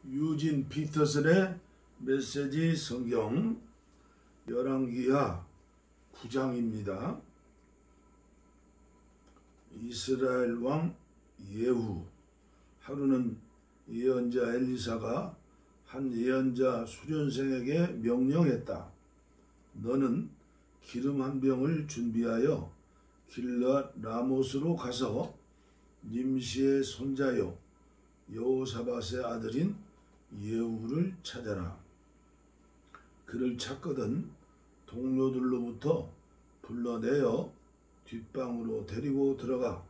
유진 피터슨의 메시지 성경 열왕기하 9장입니다. 이스라엘 왕 예후. 하루는 예언자 엘리사가 한 예언자 수련생에게 명령했다. 너는 기름 한 병을 준비하여 길르앗 라못으로 가서 님시의 손자요 여호사밧의 아들인 예후를 찾아라. 그를 찾거든 동료들로부터 불러내어 뒷방으로 데리고 들어가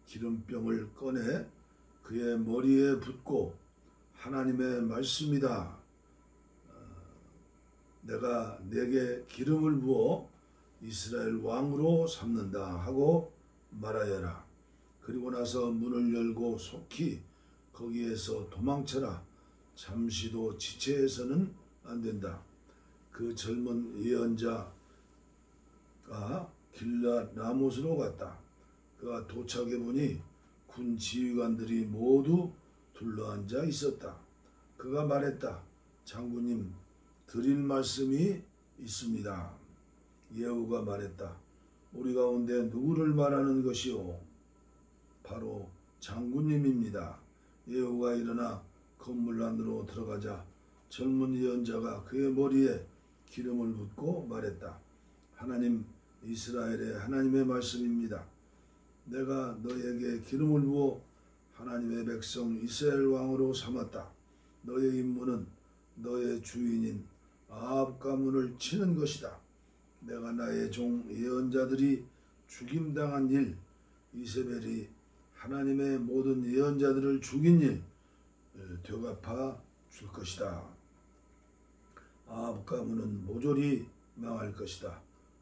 기름병을 꺼내 그의 머리에 붓고 하나님의 말씀이다. 내가 내게 기름을 부어 이스라엘 왕으로 삼는다 하고 말하여라. 그리고 나서 문을 열고 속히 거기에서 도망쳐라. 잠시도 지체해서는 안 된다. 그 젊은 예언자가 길르앗 라못으로 갔다. 그가 도착해 보니 군 지휘관들이 모두 둘러앉아 있었다. 그가 말했다. 장군님, 드릴 말씀이 있습니다. 예후가 말했다. 우리 가운데 누구를 말하는 것이오? 바로 장군님입니다. 예후가 일어나 건물 안으로 들어가자 젊은 예언자가 그의 머리에 기름을 붓고 말했다. 하나님, 이스라엘의 하나님의 말씀입니다. 내가 너에게 기름을 부어 하나님의 백성 이스라엘 왕으로 삼았다. 너의 임무는 너의 주인인 아합 가문을 치는 것이다. 내가 나의 종 예언자들이 죽임당한 일, 이세벨이 하나님의 모든 예언자들을 죽인 일 되갚아 줄 것이다. 아합 가문은 모조리 망할 것이다.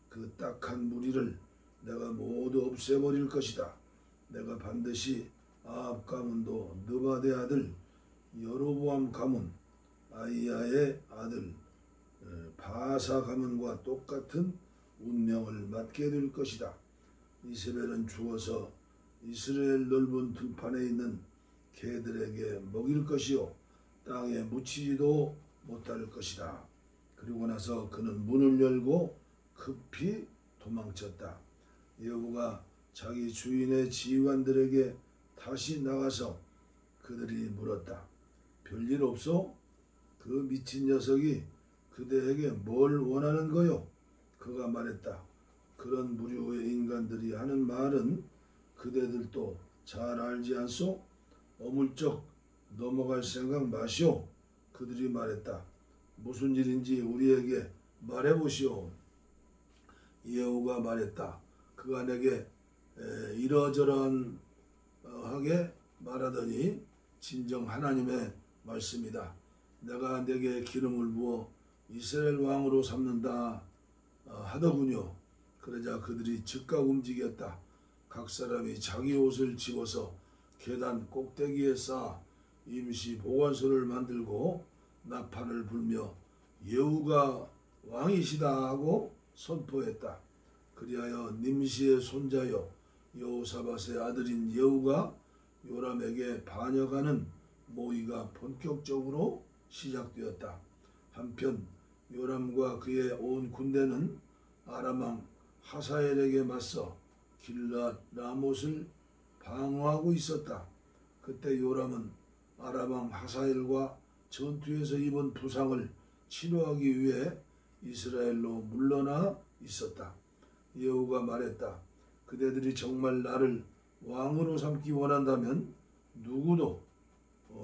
그 딱한 무리를 내가 모두 없애버릴 것이다. 내가 반드시 아합 가문도 느바데 아들 여로보암 가문, 아이야의 아들 바사 가문과 똑같은 운명을 맞게 될 것이다. 이세벨은 죽어서 이스라엘 넓은 들판에 있는 개들에게 먹일 것이요 땅에 묻히지도 못할 것이다. 그리고 나서 그는 문을 열고 급히 도망쳤다. 예후가 자기 주인의 지휘관들에게 다시 나가서 그들이 물었다. 별일 없소? 그 미친 녀석이 그대에게 뭘 원하는 거요? 그가 말했다. 그런 부류의 인간들이 하는 말은 그대들도 잘 알지 않소? 어물쩍 넘어갈 생각 마시오. 그들이 말했다. 무슨 일인지 우리에게 말해보시오. 예후가 말했다. 그가 내게 이러저러하게 말하더니 진정 하나님의 말씀이다. 내가 내게 기름을 부어 이스라엘 왕으로 삼는다 하더군요. 그러자 그들이 즉각 움직였다. 각 사람이 자기 옷을 집어서 계단 꼭대기에 쌓아 임시 보관소를 만들고 나팔을 불며 예후가 왕이시다 하고 선포했다. 그리하여 님시의 손자여 여호사밧의 아들인 예후가 요람에게 반역하는 모의가 본격적으로 시작되었다. 한편 요람과 그의 온 군대는 아람 왕 하사엘에게 맞서 길르앗 라못을 방어하고 있었다. 그때 요람은 아람 왕 하사엘과 전투에서 입은 부상을 치료하기 위해 이스라엘로 물러나 있었다. 예후가 말했다. 그대들이 정말 나를 왕으로 삼기 원한다면 누구도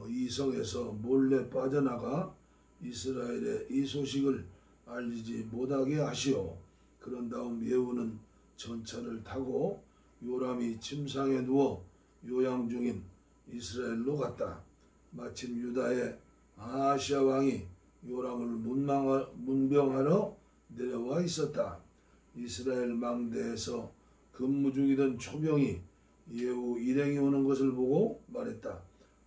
이 성에서 몰래 빠져나가 이스라엘의 이 소식을 알리지 못하게 하시오. 그런 다음 예후는 전차를 타고 요람이 침상에 누워 요양 중인 이스라엘로 갔다. 마침 유다의 아하시아 왕이 요람을 문병하러 내려와 있었다. 이스라엘 망대에서 근무 중이던 초병이 예후 일행이 오는 것을 보고 말했다.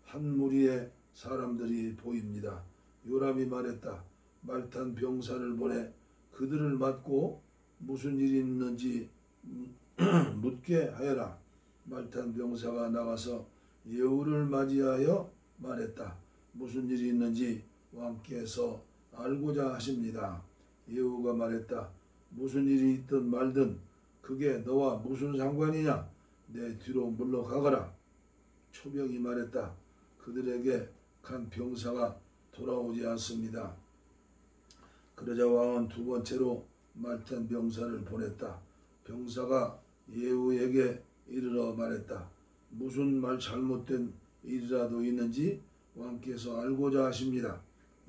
한 무리의 사람들이 보입니다. 요람이 말했다. 말탄 병사를 보내 그들을 맞고 무슨 일이 있는지 묻게 하여라. 말탄 병사가 나가서 예후를 맞이하여 말했다. 무슨 일이 있는지 왕께서 알고자 하십니다. 예후가 말했다. 무슨 일이 있든 말든 그게 너와 무슨 상관이냐? 내 뒤로 물러가거라. 초병이 말했다. 그들에게 간 병사가 돌아오지 않습니다. 그러자 왕은 두 번째로 말탄 병사를 보냈다. 병사가 예후에게 이르러 말했다. 무슨 말 잘못된 일이라도 있는지 왕께서 알고자 하십니다.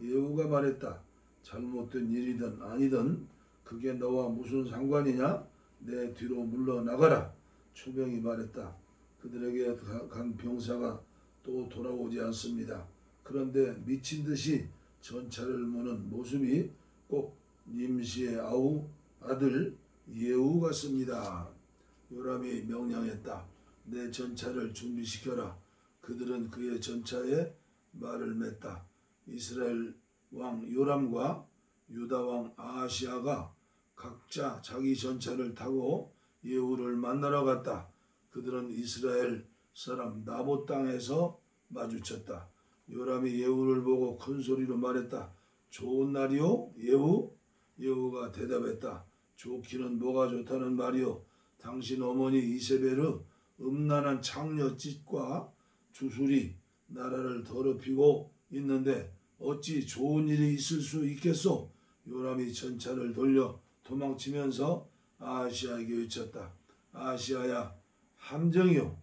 예후가 말했다. 잘못된 일이든 아니든 그게 너와 무슨 상관이냐? 내 뒤로 물러나가라. 초병이 말했다. 그들에게 간 병사가 또 돌아오지 않습니다. 그런데 미친 듯이 전차를 무는 모습이 꼭 님시의 아들 예후 같습니다. 요람이 명령했다. 내 전차를 준비시켜라. 그들은 그의 전차에 말을 맸다. 이스라엘 왕 요람과 유다 왕 아하시아가 각자 자기 전차를 타고 예후를 만나러 갔다. 그들은 이스라엘 사람 나봇 땅에서 마주쳤다. 요람이 예후를 보고 큰 소리로 말했다. 좋은 날이요? 예후? 예후가 대답했다. 좋기는 뭐가 좋다는 말이요? 당신 어머니 이세벨의 음란한 창녀짓과 주술이 나라를 더럽히고 있는데 어찌 좋은 일이 있을 수 있겠소? 요람이 전차를 돌려 도망치면서 아하시아에게 외쳤다. 아하시아야, 함정이요.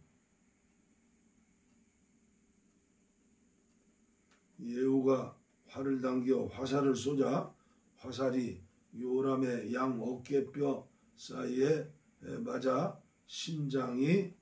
예후가 활을 당겨 화살을 쏘자 화살이 요람의 양 어깨뼈 사이에 맞아 심장이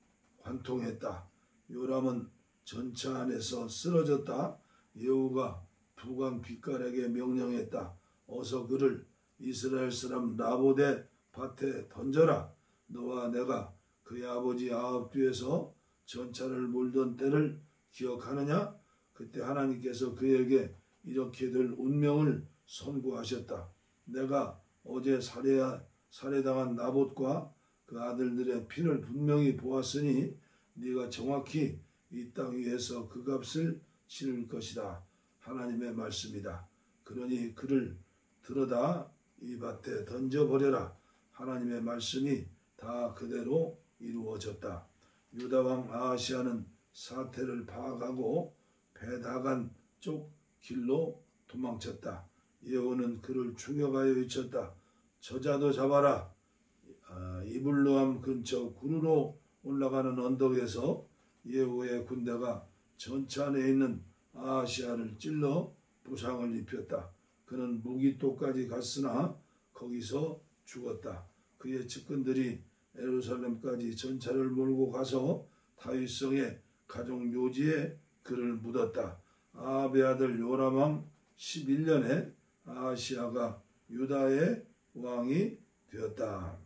관통했다. 요람은 전차 안에서 쓰러졌다. 예후가 두강 빛깔에게 명령했다. 어서 그를 이스라엘 사람 나봇의 밭에 던져라. 너와 내가 그의 아버지 아합 뒤에서 전차를 몰던 때를 기억하느냐? 그때 하나님께서 그에게 이렇게 될 운명을 선고하셨다. 내가 어제 살해당한 나봇과 그 아들들의 피를 분명히 보았으니 네가 정확히 이 땅 위에서 그 값을 치를 것이다. 하나님의 말씀이다. 그러니 그를 들어다 이 밭에 던져버려라. 하나님의 말씀이 다 그대로 이루어졌다. 유다왕 아하시아는 사태를 파악하고 베다간 쪽 길로 도망쳤다. 예후는 그를 추격하여 외쳤다. 저자도 잡아라. 이블루암 근처 구르로 올라가는 언덕에서 예후의 군대가 전차 안에 있는 아하시아를 찔러 부상을 입혔다. 그는 무기토까지 갔으나 거기서 죽었다. 그의 측근들이 예루살렘까지 전차를 몰고 가서 다윗성의 가족 묘지에 그를 묻었다. 아합의 아들 요람왕 11년에 아하시아가 유다의 왕이 되었다.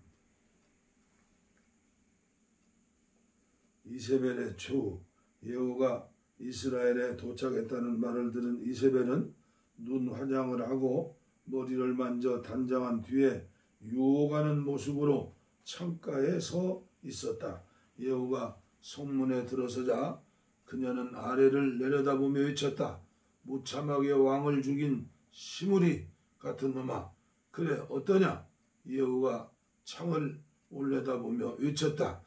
이세벨의 최후. 예후가 이스라엘에 도착했다는 말을 들은 이세벨은 눈 화장을 하고 머리를 만져 단장한 뒤에 유혹하는 모습으로 창가에 서 있었다. 예후가 성문에 들어서자 그녀는 아래를 내려다보며 외쳤다. 무참하게 왕을 죽인 시무리 같은 놈아, 그래 어떠냐? 예후가 창을 올려다보며 외쳤다.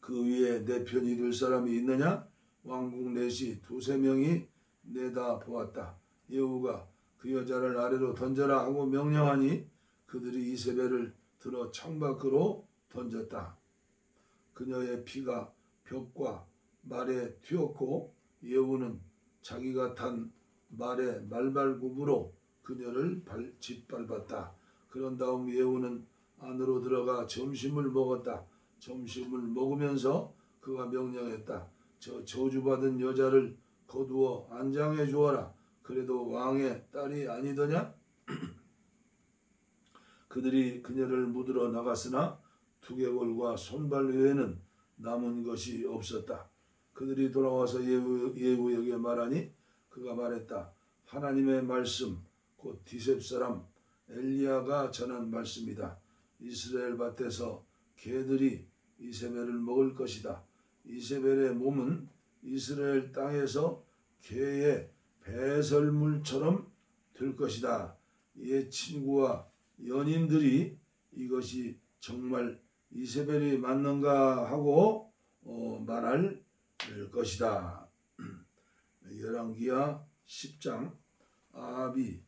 그 위에 내 편이 될 사람이 있느냐? 왕궁 내시 두세 명이 내다 보았다. 예후가 그 여자를 아래로 던져라 하고 명령하니 그들이 이세벨을 들어 창밖으로 던졌다. 그녀의 피가 벽과 말에 튀었고 예후는 자기가 탄 말의 말발굽으로 그녀를 짓밟았다. 그런 다음 예후는 안으로 들어가 점심을 먹었다. 점심을 먹으면서 그가 명령했다. 저 저주받은 여자를 거두어 안장해 주어라. 그래도 왕의 딸이 아니더냐? 그들이 그녀를 묻으러 나갔으나 두개골과 손발 외에는 남은 것이 없었다. 그들이 돌아와서 예후에게 말하니 그가 말했다. 하나님의 말씀, 곧 디셉 사람 엘리야가 전한 말씀이다. 이스라엘 밭에서 개들이 이세벨을 먹을 것이다. 이세벨의 몸은 이스라엘 땅에서 개의 배설물처럼 될 것이다. 이에 친구와 연인들이 이것이 정말 이세벨이 맞는가 하고 말할 것이다. 열왕기하 10장 아합의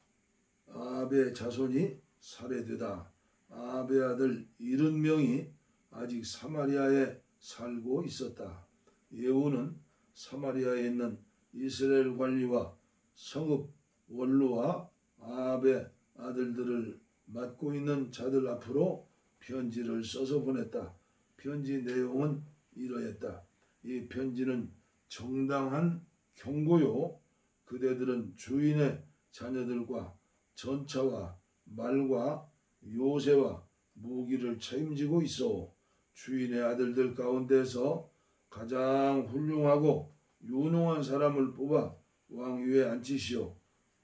자손이 살해되다. 아합의 아들 70명이 아직 사마리아에 살고 있었다. 예후는 사마리아에 있는 이스라엘 관리와 성읍 원로와 아합의 아들들을 맡고 있는 자들 앞으로 편지를 써서 보냈다. 편지 내용은 이러했다. 이 편지는 정당한 경고요. 그대들은 주인의 자녀들과 전차와 말과 요새와 무기를 책임지고 있어 주인의 아들들 가운데서 가장 훌륭하고 유능한 사람을 뽑아 왕위에 앉히시오.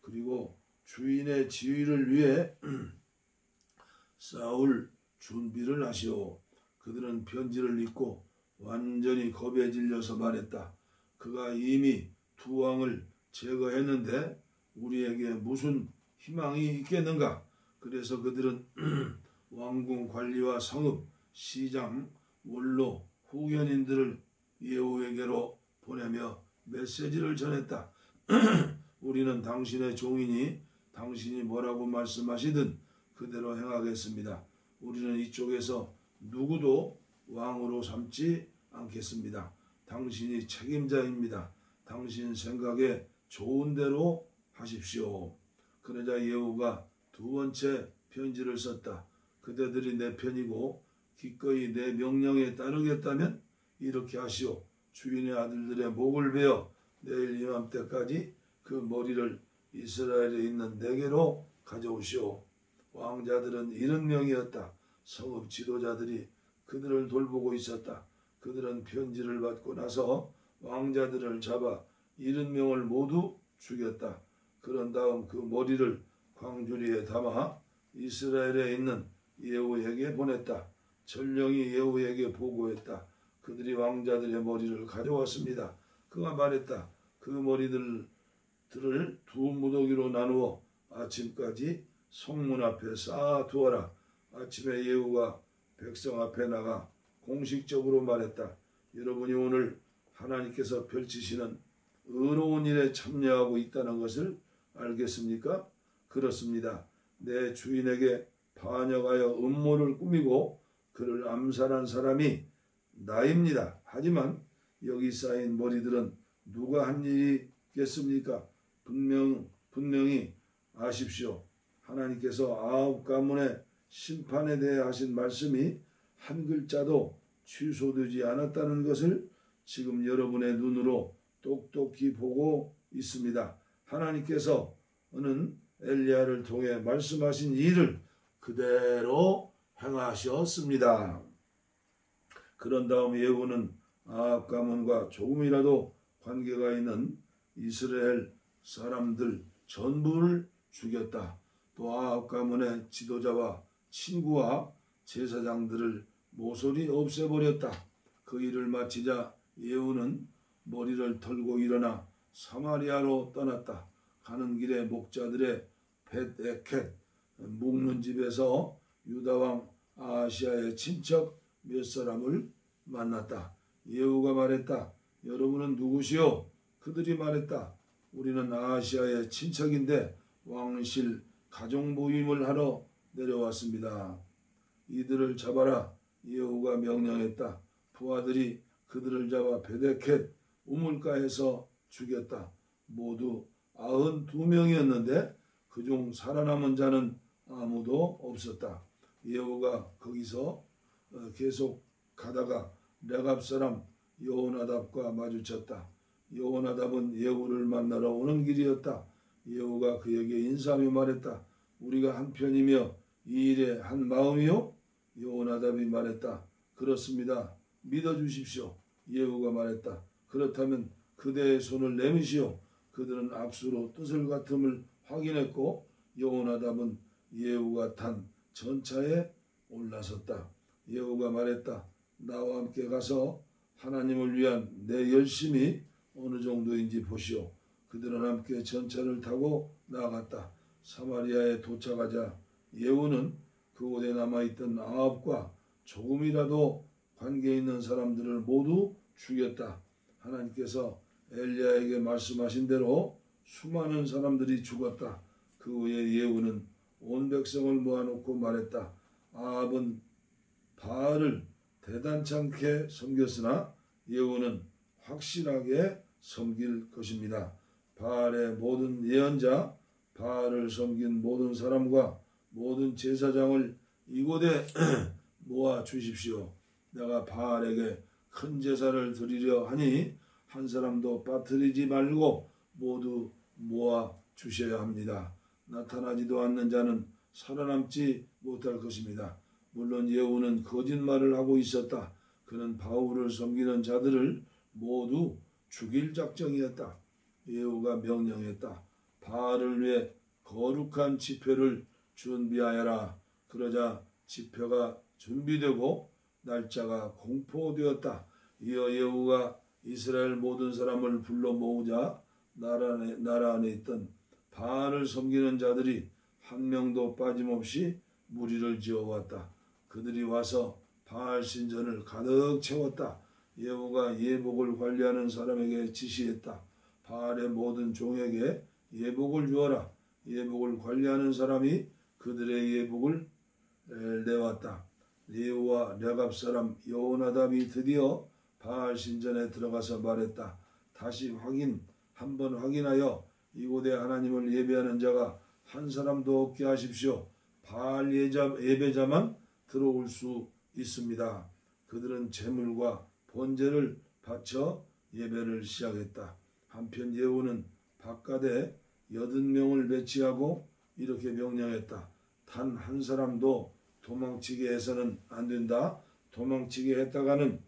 그리고 주인의 지위를 위해 싸울 준비를 하시오. 그들은 편지를 읽고 완전히 겁에 질려서 말했다. 그가 이미 두 왕을 제거했는데 우리에게 무슨 희망이 있겠는가? 그래서 그들은 왕궁 관리와 성읍, 시장, 원로, 후견인들을 예후에게로 보내며 메시지를 전했다. 우리는 당신의 종이니 당신이 뭐라고 말씀하시든 그대로 행하겠습니다. 우리는 이쪽에서 누구도 왕으로 삼지 않겠습니다. 당신이 책임자입니다. 당신 생각에 좋은 대로 하십시오. 그러자 예후가 두 번째 편지를 썼다. 그대들이 내 편이고 기꺼이 내 명령에 따르겠다면 이렇게 하시오. 주인의 아들들의 목을 베어 내일 이맘때까지 그 머리를 이스라엘에 있는 내게로 가져오시오. 왕자들은 70명이었다. 성읍 지도자들이 그들을 돌보고 있었다. 그들은 편지를 받고 나서 왕자들을 잡아 70명을 모두 죽였다. 그런 다음 그 머리를 광주리에 담아 이스라엘에 있는 예후에게 보냈다. 전령이 예후에게 보고했다. 그들이 왕자들의 머리를 가져왔습니다. 그가 말했다. 그 머리들을 두 무더기로 나누어 아침까지 성문 앞에 쌓아두어라. 아침에 예후가 백성 앞에 나가 공식적으로 말했다. 여러분이 오늘 하나님께서 펼치시는 의로운 일에 참여하고 있다는 것을 알겠습니까? 그렇습니다. 내 주인에게 반역하여 음모를 꾸미고 그를 암살한 사람이 나입니다. 하지만 여기 쌓인 머리들은 누가 한 일이겠습니까? 분명히 아십시오. 하나님께서 아합 가문의 심판에 대해 하신 말씀이 한 글자도 취소되지 않았다는 것을 지금 여러분의 눈으로 똑똑히 보고 있습니다. 하나님께서는 엘리야를 통해 말씀하신 일을 그대로 행하셨습니다. 그런 다음 예후는 아합 가문과 조금이라도 관계가 있는 이스라엘 사람들 전부를 죽였다. 또 아합 가문의 지도자와 친구와 제사장들을 모조리 없애버렸다. 그 일을 마치자 예후는 머리를 털고 일어나 사마리아로 떠났다. 가는 길에 목자들의 벳에켓 묵는 집에서 유다왕 아하시아의 친척 몇 사람을 만났다. 예후가 말했다. 여러분은 누구시오? 그들이 말했다. 우리는 아하시아의 친척인데 왕실 가정부임을 하러 내려왔습니다. 이들을 잡아라. 예후가 명령했다. 부하들이 그들을 잡아 벳에켓 우물가에서 죽였다. 모두 92명이었는데 그중 살아남은 자는 아무도 없었다. 예후가 거기서 계속 가다가 레갑 사람 여호나답과 마주쳤다. 여호나답은 예후를 만나러 오는 길이었다. 예후가 그에게 인사하며 말했다. 우리가 한편이며 이 일에 한 마음이요? 여호나답이 말했다. 그렇습니다. 믿어주십시오. 예후가 말했다. 그렇다면 그대의 손을 내미시오. 그들은 악수로 뜻을 같음을 확인했고 여호나답은 예후가 탄 전차에 올라섰다. 예후가 말했다. 나와 함께 가서 하나님을 위한 내 열심이 어느 정도인지 보시오. 그들은 함께 전차를 타고 나아갔다. 사마리아에 도착하자 예후는 그곳에 남아있던 아합과 조금이라도 관계 있는 사람들을 모두 죽였다. 하나님께서 엘리야에게 말씀하신 대로 수많은 사람들이 죽었다. 그 후에 예후는 온 백성을 모아놓고 말했다. 아합은 바알을 대단찮게 섬겼으나 예후는 확실하게 섬길 것입니다. 바알의 모든 예언자, 바알을 섬긴 모든 사람과 모든 제사장을 이곳에 모아 주십시오. 내가 바알에게 큰 제사를 드리려 하니 한 사람도 빠뜨리지 말고 모두 모아 주셔야 합니다. 나타나지도 않는 자는 살아남지 못할 것입니다. 물론 예후는 거짓말을 하고 있었다. 그는 바울을 섬기는 자들을 모두 죽일 작정이었다. 예후가 명령했다. 바알을 위해 거룩한 집회를 준비하여라. 그러자 집회가 준비되고 날짜가 공포되었다. 이어 예후가 이스라엘 모든 사람을 불러 모으자 나라 안에 있던 바알을 섬기는 자들이 한 명도 빠짐없이 무리를 지어왔다. 그들이 와서 바알 신전을 가득 채웠다. 예후가 예복을 관리하는 사람에게 지시했다. 바알의 모든 종에게 예복을 주어라. 예복을 관리하는 사람이 그들의 예복을 내왔다. 예후와 랴갑 사람 여호나답이 드디어 바알 신전에 들어가서 말했다. 다시 한번 확인하여 이곳에 하나님을 예배하는 자가 한 사람도 없게 하십시오. 바알 예배자만 들어올 수 있습니다. 그들은 제물과 번제를 바쳐 예배를 시작했다. 한편 예후는 바깥에 80명을 배치하고 이렇게 명령했다. 단 한 사람도 도망치게 해서는 안 된다. 도망치게 했다가는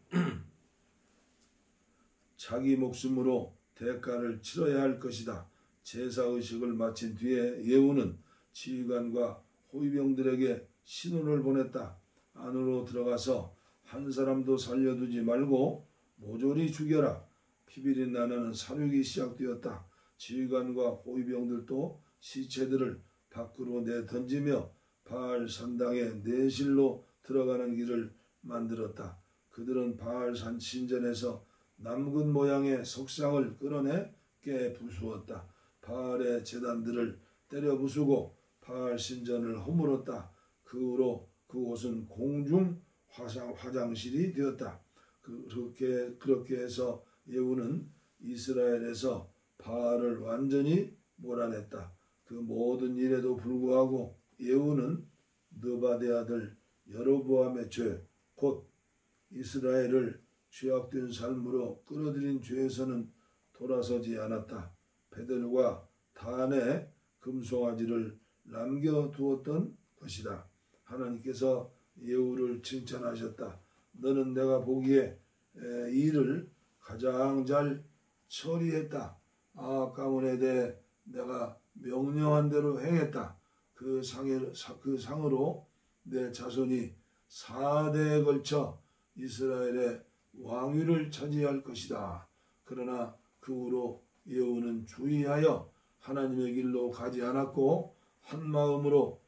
자기 목숨으로 대가를 치러야 할 것이다. 제사의식을 마친 뒤에 예후는 지휘관과 호위병들에게 신호를 보냈다. 안으로 들어가서 한 사람도 살려두지 말고 모조리 죽여라. 피비린 나는 사륙이 시작되었다. 지휘관과 호위병들도 시체들을 밖으로 내던지며 바알 산당의 내실로 들어가는 길을 만들었다. 그들은 바알 산 신전에서 남근 모양의 석상을 끌어내 깨 부수었다. 바알의 제단들을 때려 부수고 바알 신전을 허물었다. 그 후로 그곳은 공중 화장실이 되었다. 그렇게 해서 예후는 이스라엘에서 바알을 완전히 몰아냈다. 그 모든 일에도 불구하고 예후는 느바데 아들 여로보암의 죄, 곧 이스라엘을 죄악된 삶으로 끌어들인 죄에서는 돌아서지 않았다. 베델과 단에 금송아지를 남겨두었던 것이다. 하나님께서 예후를 칭찬하셨다. 너는 내가 보기에 이 일을 가장 잘 처리했다. 아합 가문에 대해 내가 명령한 대로 행했다. 그 상으로 내 자손이 4대에 걸쳐 이스라엘의 왕위를 차지할 것이다. 그러나 그 후로 예후는 주의하여 하나님의 길로 가지 않았고 한 마음으로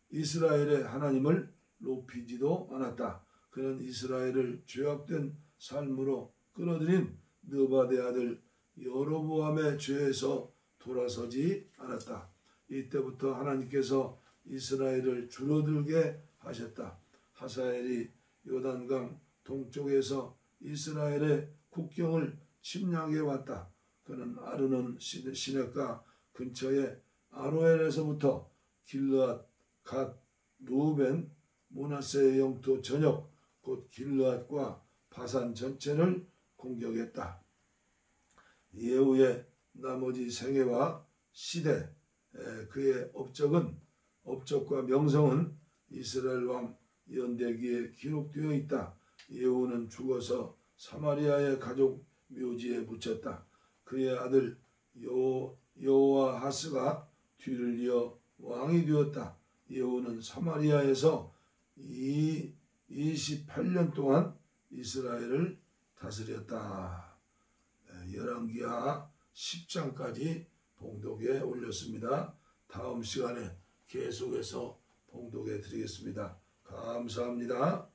이스라엘의 하나님을 높이지도 않았다. 그는 이스라엘을 죄악된 삶으로 끌어들인 느바데 아들 여로보암의 죄에서 돌아서지 않았다. 이때부터 하나님께서 이스라엘을 줄어들게 하셨다. 하사엘이 요단강 동쪽에서 이스라엘의 국경을 침략해 왔다. 그는 아르논 시냇가 근처의 아로엘에서부터 길르앗, 갓, 루벤, 므낫세의 영토 전역 곧 길르앗과 바산 전체를 공격했다. 예후의 나머지 생애와 시대, 그의 업적과 명성은 이스라엘 왕 연대기에 기록되어 있다. 예후는 죽어서 사마리아의 가족 묘지에 묻혔다. 그의 아들 여호아하스가 뒤를 이어 왕이 되었다. 예후는 사마리아에서 28년 동안 이스라엘을 다스렸다. 열왕기하 10장까지 봉독에 올렸습니다. 다음 시간에 계속해서 봉독해 드리겠습니다. 감사합니다.